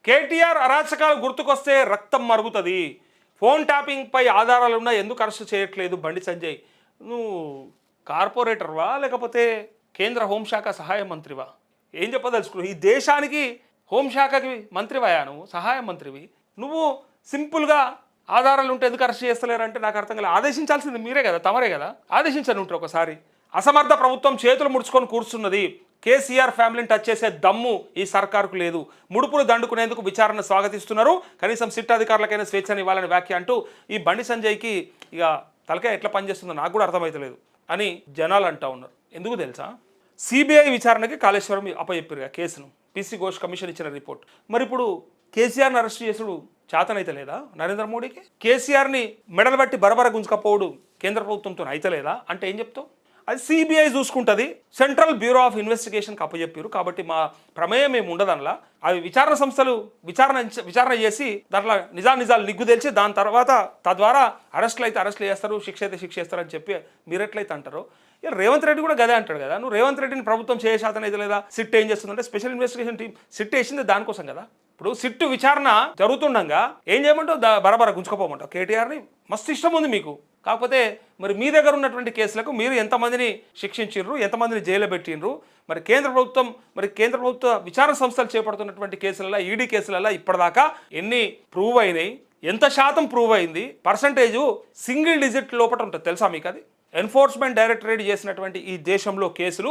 కేటీఆర్ అరాచకాలు గుర్తుకొస్తే రక్తం మరుగుతుంది. ఫోన్ ట్యాపింగ్పై ఆధారాలున్నా ఎందుకు అరెస్టు చేయట్లేదు బండి సంజయ్? నువ్వు కార్పొరేటర్వా లేకపోతే కేంద్ర హోంశాఖ సహాయ మంత్రివా? ఏం చెప్పదలుచుకున్నావు? ఈ దేశానికి హోంశాఖకి మంత్రివయా నువ్వు, సహాయ మంత్రివి. నువ్వు సింపుల్గా ఆధారాలు ఉంటే ఎందుకు అరెస్ట్ చేస్తలేరంటే నాకు అర్థం కాలేదు. ఆదేశించాల్సింది మీరే కదా, తమరే కదా, ఆదేశించని ఉంటారు. ఒకసారి అసమర్థ ప్రభుత్వం చేతులు ముడుచుకొని కూర్చున్నది. కేసీఆర్ ఫ్యామిలీని టచ్ చేసే దమ్ము ఈ సర్కారుకు లేదు. ముడుపులు దండుకునేందుకు విచారణ స్వాగతిస్తున్నారు. కనీసం సిట్ అధికారులకైనా స్వేచ్ఛను ఇవ్వాలని వ్యాఖ్య అంటూ ఈ బండి సంజయ్కి ఇక తలకాయ ఎట్లా పనిచేస్తుందో నాకు కూడా అర్థమవుతలేదు అని జనాలు అంటూ ఉన్నారు. ఎందుకు తెలుసా? సిబిఐ విచారణకి కాళేశ్వరం అప్పచెప్పారు కేసును. పీసీ ఘోష్ కమిషన్ ఇచ్చిన రిపోర్ట్. మరి ఇప్పుడు కేసీఆర్ని అరెస్ట్ చేసుడు చేతనైతే లేదా నరేంద్ర మోడీకి? కేసీఆర్ని మెడలు బట్టి బరబర గుంజుకపోవడు కేంద్ర ప్రభుత్వంతో అయితే లేదా అంటే ఏం చెప్తావు? అది సిబిఐ చూసుకుంటుంది. సెంట్రల్ బ్యూరో ఆఫ్ ఇన్వెస్టిగేషన్కి అప్పచెప్పారు. కాబట్టి మా ప్రమేయం ఏమి ఉండదనలా. అవి విచారణ సంస్థలు విచారణ చేసి దాంట్లో నిజాలు నిగ్గు తెలిసి దాని తర్వాత తద్వారా అరెస్టులు అయితే అరెస్టులు చేస్తారు, శిక్ష అయితే శిక్ష చేస్తారని చెప్పి మీరు ఎట్లయితే అంటారో రేవంత్ రెడ్డి కూడా గదే అంటాడు కదా. నువ్వు రేవంత్ రెడ్డిని ప్రభుత్వం చేశాతన అయితే లేదా? సిట్ ఏం చేస్తుందంటే స్పెషల్ ఇన్వెస్టిగేషన్ టీం సిట్ వేసింది దానికోసం కదా. ఇప్పుడు సిట్టు విచారణ జరుగుతుండగా ఏం చేయమంటావు? బరాబర గుంజుకోపోమంటావు కేటీఆర్ని. మస్తు ఇష్టం ఉంది మీకు. కాకపోతే మరి మీ దగ్గర ఉన్నటువంటి కేసులకు మీరు ఎంతమందిని శిక్షించారు, ఎంతమందిని జైలు పెట్టినరు? మరి కేంద్ర ప్రభుత్వ విచారణ సంస్థలు చేపడుతున్నటువంటి కేసులలో, ఈడీ కేసులలో ఇప్పటిదాకా ఎన్ని ప్రూవ్ అయినాయి, ఎంత శాతం ప్రూవ్ అయింది, పర్సంటేజు సింగిల్ డిజిట్ లోపల ఉంటుంది తెలుసా మీకు? అది ఎన్ఫోర్స్మెంట్ డైరెక్టరేట్ చేసినటువంటి ఈ దేశంలో కేసులు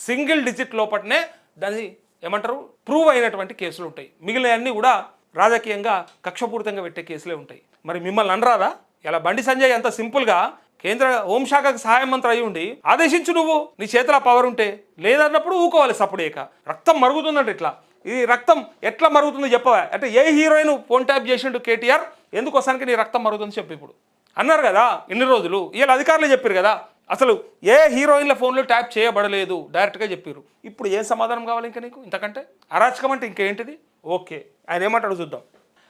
సింగిల్ డిజిట్ లోపలనే దాన్ని ఏమంటారు ప్రూవ్ అయినటువంటి కేసులు ఉంటాయి. మిగిలినవన్నీ కూడా రాజకీయంగా కక్షపూరితంగా పెట్టే కేసులే ఉంటాయి. మరి మిమ్మల్ని అనరాదా? ఇలా బండి సంజయ్ అంత సింపుల్గా కేంద్ర హోంశాఖకు సహాయ మంత్రి అయి ఉండి ఆదేశించు, నువ్వు నీ చేతిలో పవర్ ఉంటే. లేదన్నప్పుడు ఊకోవాలి సప్పుడేక. రక్తం మరుగుతుందంటే ఇట్లా. ఈ రక్తం ఎట్లా మరుగుతుందో చెప్పవా? అంటే ఏ హీరోయిన్ ఫోన్ ట్యాప్ చేసిండు కేటీఆర్, ఎందుకోసానికి నీ రక్తం మరుగుతుందని చెప్పి ఇప్పుడు అన్నారు కదా ఇన్ని రోజులు. వీళ్ళ అధికారులు చెప్పారు కదా అసలు ఏ హీరోయిన్ల ఫోన్లో ట్యాప్ చేయబడలేదు, డైరెక్ట్గా చెప్పారు. ఇప్పుడు ఏం సమాధానం కావాలి ఇంకా నీకు? ఇంతకంటే అరాచకం అంటే ఇంకేంటిది? ఓకే, ఆయన ఏమంటాడు చూద్దాం.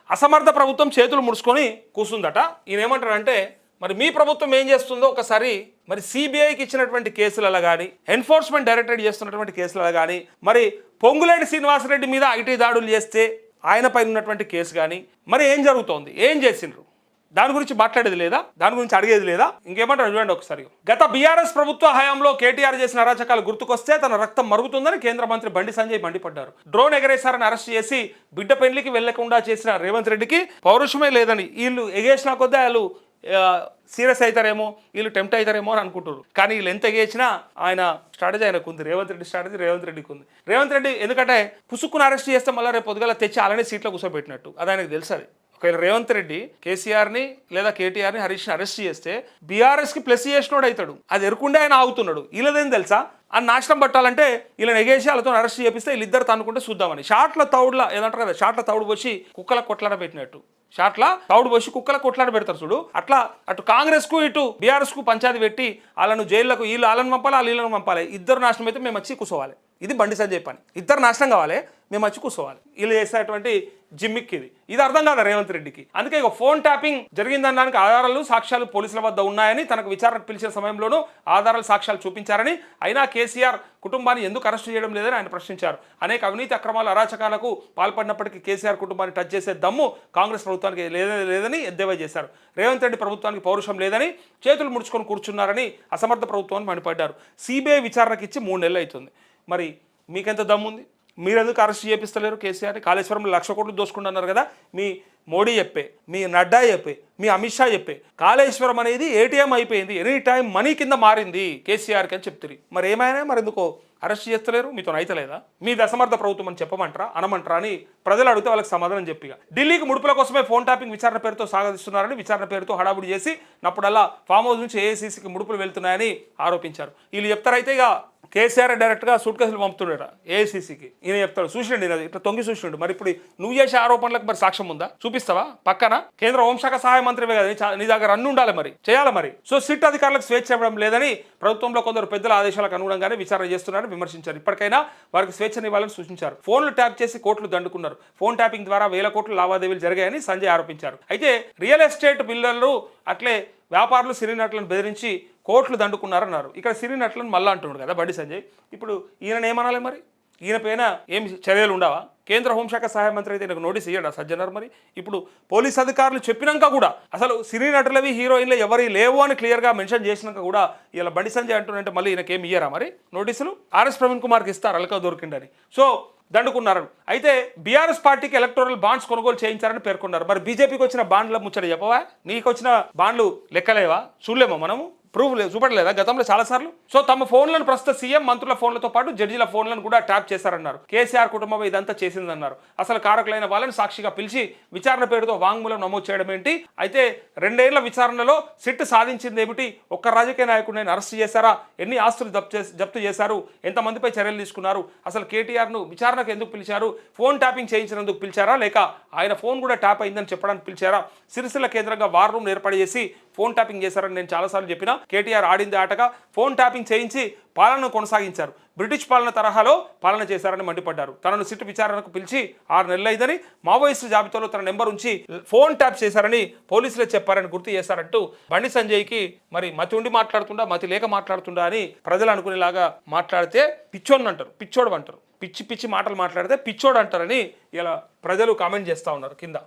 అసమర్థ ప్రభుత్వం చేతులు ముడుచుకొని కూర్చుందట. ఈయన ఏమంటాడంటే మరి మీ ప్రభుత్వం ఏం చేస్తుందో ఒకసారి మరి సిబిఐకి ఇచ్చినటువంటి కేసులలో కానీ, ఎన్ఫోర్స్మెంట్ డైరెక్టరేట్ చేస్తున్నటువంటి కేసులలో కానీ, మరి పొంగులేటి శ్రీనివాసరెడ్డి మీద ఐటీ దాడులు చేస్తే ఆయన పైన ఉన్నటువంటి కేసు కానీ మరి ఏం జరుగుతోంది, ఏం చేసిండ్రు, దాని గురించి మాట్లాడేది లేదా, దాని గురించి అడిగేది లేదా? ఇంకేమంటారు చూడండి ఒకసారి. గత బీఆర్ఎస్ ప్రభుత్వ హయాంలో కేటీఆర్ చేసిన అరాచకాలు గుర్తుకొస్తే తన రక్తం మరుగుతుందని కేంద్ర మంత్రి బండి సంజయ్ మండిపడ్డారు. డ్రోన్ ఎగరేశారని అరెస్ట్ చేసి బిడ్డ పెళ్లికి వెళ్లకుండా చేసిన రేవంత్ రెడ్డికి పౌరుషమే లేదని, వీళ్ళు ఎగేసిన కొద్ది వాళ్ళు సీరియస్ అవుతారేమో, వీళ్ళు టెంప్ట్ అవుతారేమో అని అనుకుంటారు. కానీ వీళ్ళు ఎంత ఎగేసినా ఆయన స్ట్రాటజీ ఆయనకు ఉంది. రేవంత్ రెడ్డి స్ట్రాటజీ రేవంత్ రెడ్డికి ఉంది. రేవంత్ రెడ్డి ఎందుకంటే పుసుక్కును అరెస్ట్ చేస్తే మళ్ళీ రేపు పొద్దుగల తెచ్చి అలానే సీట్లో కూర్చోబెట్టినట్టు అది ఆయనకు తెలుసు. అది ఒకవేళ రేవంత్ రెడ్డి కేసీఆర్ని లేదా కేటీఆర్ని హరీష్ని అరెస్ట్ చేస్తే బీఆర్ఎస్కి ప్లస్ చేసినోడు అవుతాడు. అది ఎరుకుండే ఆయన ఆగుతున్నాడు. వీళ్ళదేం తెలుసా? ఆ నాశనం పట్టాలంటే వీళ్ళని ఎగేసి వాళ్ళతో అరెస్ట్ చేపిస్తే వీళ్ళిద్దరు తనుకుంటే చూద్దామని షాట్ల తౌడులా ఏదంటారు కదా, షాట్ల తౌడు పోసి కుక్కల కొట్లాడ పెట్టినట్టు. షాట్ల తౌడు పోసి కుక్కల కొట్లాడ పెడతారు చూడు. అట్లా అటు కాంగ్రెస్కు ఇటు బీఆర్ఎస్కు పంచాయతీ పెట్టి వాళ్ళను జైళ్లకు, వీళ్ళు వాళ్ళని పంపాలి, వాళ్ళు వీళ్ళని పంపాలి. ఇద్దరు నాశనం అయితే మేము వచ్చి కూర్చోవాలి. ఇది బండి సంజయ్ పని. ఇద్దరు నాశనం కావాలి, మేము వచ్చి కూర్చోవాలి. వీళ్ళు చేసేటువంటి జిమ్మిక్ ఇది అర్థం కాదు రేవంత్ రెడ్డికి. అందుకే ఇక ఫోన్ ట్యాపింగ్ జరిగిందనడానికి ఆధారాలు, సాక్ష్యాలు పోలీసుల వద్ద ఉన్నాయని, తనకు విచారణకు పిలిచిన సమయంలోనూ ఆధారాలు, సాక్ష్యాలు చూపించారని, అయినా కేసీఆర్ కుటుంబాన్ని ఎందుకు అరెస్టు చేయడం లేదని ఆయన ప్రశ్నించారు. అనేక అవినీతి అక్రమాల అరాచకాలకు పాల్పడినప్పటికీ కేసీఆర్ కుటుంబాన్ని టచ్ చేసే దమ్ము కాంగ్రెస్ ప్రభుత్వానికి లేదని ఎద్దేవా చేశారు. రేవంత్ రెడ్డి ప్రభుత్వానికి పౌరుషం లేదని, చేతులు ముడుచుకొని కూర్చున్నారని అసమర్థ ప్రభుత్వాన్ని మండిపడ్డారు. సిబిఐ విచారణకి ఇచ్చి 3 నెలలు అవుతుంది. మరి మీకెంత దమ్ముంది? మీరెందుకు అరెస్ట్ చేపిస్తలేరు కేసీఆర్? కాళేశ్వరంలో 1,00,000 కోట్లు దోసుకుంటున్నారు కదా. మీ మోడీ చెప్పే, మీ నడ్డా చెప్పే, మీ అమిత్ షా చెప్పే కాళేశ్వరం అనేది ఏటీఎం అయిపోయింది, ఎనీ టైం మనీ కింద మారింది కేసీఆర్కి అని చెప్తారు. మరి ఏమైనా మరి ఎందుకో అరెస్ట్ చేస్తలేరు? మీతో అయితలేదా? మీది అసమర్థ ప్రభుత్వం అని చెప్పమంటారా, అనమంటారా అని ప్రజలు అడిగితే వాళ్ళకి సమాధానం చెప్పిగా. ఢిల్లీకి ముడుపుల కోసమే ఫోన్ ట్యాపింగ్ విచారణ పేరుతో సాగదిస్తున్నారని, విచారణ పేరుతో హడావుడి చేసి నప్పుడల్లా ఫామ్ హౌస్ నుంచి ఏఐసీసీకి ముడుపులు వెళ్తున్నాయని ఆరోపించారు. వీళ్ళు చెప్తారైతే ఇక కేసీఆర్ డైరెక్ట్గా సూట్ కేసులు పంపుతున్నాడు ఏఐసీసీకి. ఈయన చెప్తాడు చూసిండు, ఇది ఇట్లా తొంగి చూసిండు. మరి ఇప్పుడు నువ్వు చేసే ఆరోపణలకు మరి సాక్ష్యం ఉందా? చూపిస్తావా? పక్కన కేంద్ర హోంశాఖ సహాయ మంత్రివే కదా, నీ దగ్గర అన్ని ఉండాలి, మరి చేయాలి. మరి సో సిట్ అధికారులకు స్వేచ్ఛ ఇవ్వడం లేదని ప్రభుత్వంలో కొందరు పెద్దల ఆదేశాలకు అనుగుణంగానే విచారణ చేస్తున్నారని విమర్శించారు. ఇప్పటికైనా వారికి స్వేచ్ఛనివ్వాలని సూచించారు. ఫోన్లు ట్యాప్ చేసి కోట్లు దండుకున్నారు. ఫోన్ ట్యాపింగ్ ద్వారా 1,000 కోట్ల లావాదేవీలు జరిగాయని సంజయ్ ఆరోపించారు. అయితే రియల్ ఎస్టేట్ బిల్డర్లు అట్లే వ్యాపారులు సినీ నటులను బెదిరించి కోట్లు దండుకున్నారన్నారు. ఇక్కడ సినీ నటులను మళ్ళా అంటున్నాడు కదా బండి సంజయ్. ఇప్పుడు ఈయన ఏమనాలి మరి? ఈయన పైన ఏం చర్యలు ఉండవా? కేంద్ర హోంశాఖ సహాయ మంత్రి అయితే ఈయనకు నోటీస్ ఇయ్యడా సజ్జనర్? మరి ఇప్పుడు పోలీస్ అధికారులు చెప్పినాక కూడా, అసలు సినీ నటులవి హీరోయిన్లు ఎవరి లేవు అని క్లియర్గా మెన్షన్ చేసినాక కూడా ఇలా బండి సంజయ్ అంటున్నంటే మళ్ళీ ఈయనకేం ఇయ్యరా మరి నోటీసులు? ఆర్ఎస్ ప్రవీణ్ కుమార్కి ఇస్తారు అలక దొరికిండని. సో దండుకున్నారు. అయితే బీఆర్ఎస్ పార్టీకి ఎలక్టోరల్ బాండ్స్ కొనుగోలు చేయించారని పేర్కొన్నారు. మరి బీజేపీకి వచ్చిన బాండ్ల ముచ్చట చెప్పవా? నీకు వచ్చిన బాండ్లు లెక్కలేవా? చూడలేమా మనము? ప్రూఫ్ లేదు, చూపడలేదా గతంలో చాలాసార్లు? సో తమ ఫోన్లను ప్రస్తుత సీఎం మంత్రుల ఫోన్లతో పాటు జడ్జీల ఫోన్లను కూడా ట్యాప్ చేశారన్నారు. కేసీఆర్ కుటుంబం ఇదంతా చేసిందన్నారు. అసలు కారకులైన వాళ్ళని సాక్షిగా పిలిచి విచారణ పేరుతో వాంగ్మూలం నమోదు చేయడం ఏంటి? అయితే 2 ఏళ్ల విచారణలో సిట్ సాధించింది ఏమిటి? ఒక్క రాజకీయ నాయకుడిని అరెస్ట్ చేశారా? ఎన్ని ఆస్తులు జప్తు చేశారు? ఎంతమందిపై చర్యలు తీసుకున్నారు? అసలు కేటీఆర్ను విచారణకు ఎందుకు పిలిచారు? ఫోన్ ట్యాపింగ్ చేయించినందుకు పిలిచారా, లేక ఆయన ఫోన్ కూడా ట్యాప్ అయిందని చెప్పడానికి పిలిచారా? సిరిసిల్ల కేంద్రంగా వార్ రూమ్ ఏర్పాటు చేసి ఫోన్ ట్యాపింగ్ చేశారని నేను చాలాసార్లు చెప్పినా. కేటీఆర్ ఆడింది ఆటగా ఫోన్ ట్యాపింగ్ చేయించి పాలనను కొనసాగించారు. బ్రిటిష్ పాలన తరహాలో పాలన చేశారని మండిపడ్డారు. తనను సిట్ విచారణకు పిలిచి 6 నెలలైందని, మావోయిస్టు జాబితాలో తన నెంబర్ ఉంచి ఫోన్ ట్యాప్ చేశారని పోలీసులే చెప్పారని గుర్తు చేశారంటూ బండి సంజయ్కి మరి మతి ఉండి మాట్లాడుతుండా, మతి లేక మాట్లాడుతుండా అని ప్రజలు అనుకునేలాగా మాట్లాడితే పిచ్చోడు అంటారు, పిచ్చోడు అంటారు. పిచ్చి పిచ్చి మాటలు మాట్లాడితే పిచ్చోడు అంటారని ఇలా ప్రజలు కామెంట్ చేస్తూ ఉన్నారు కింద.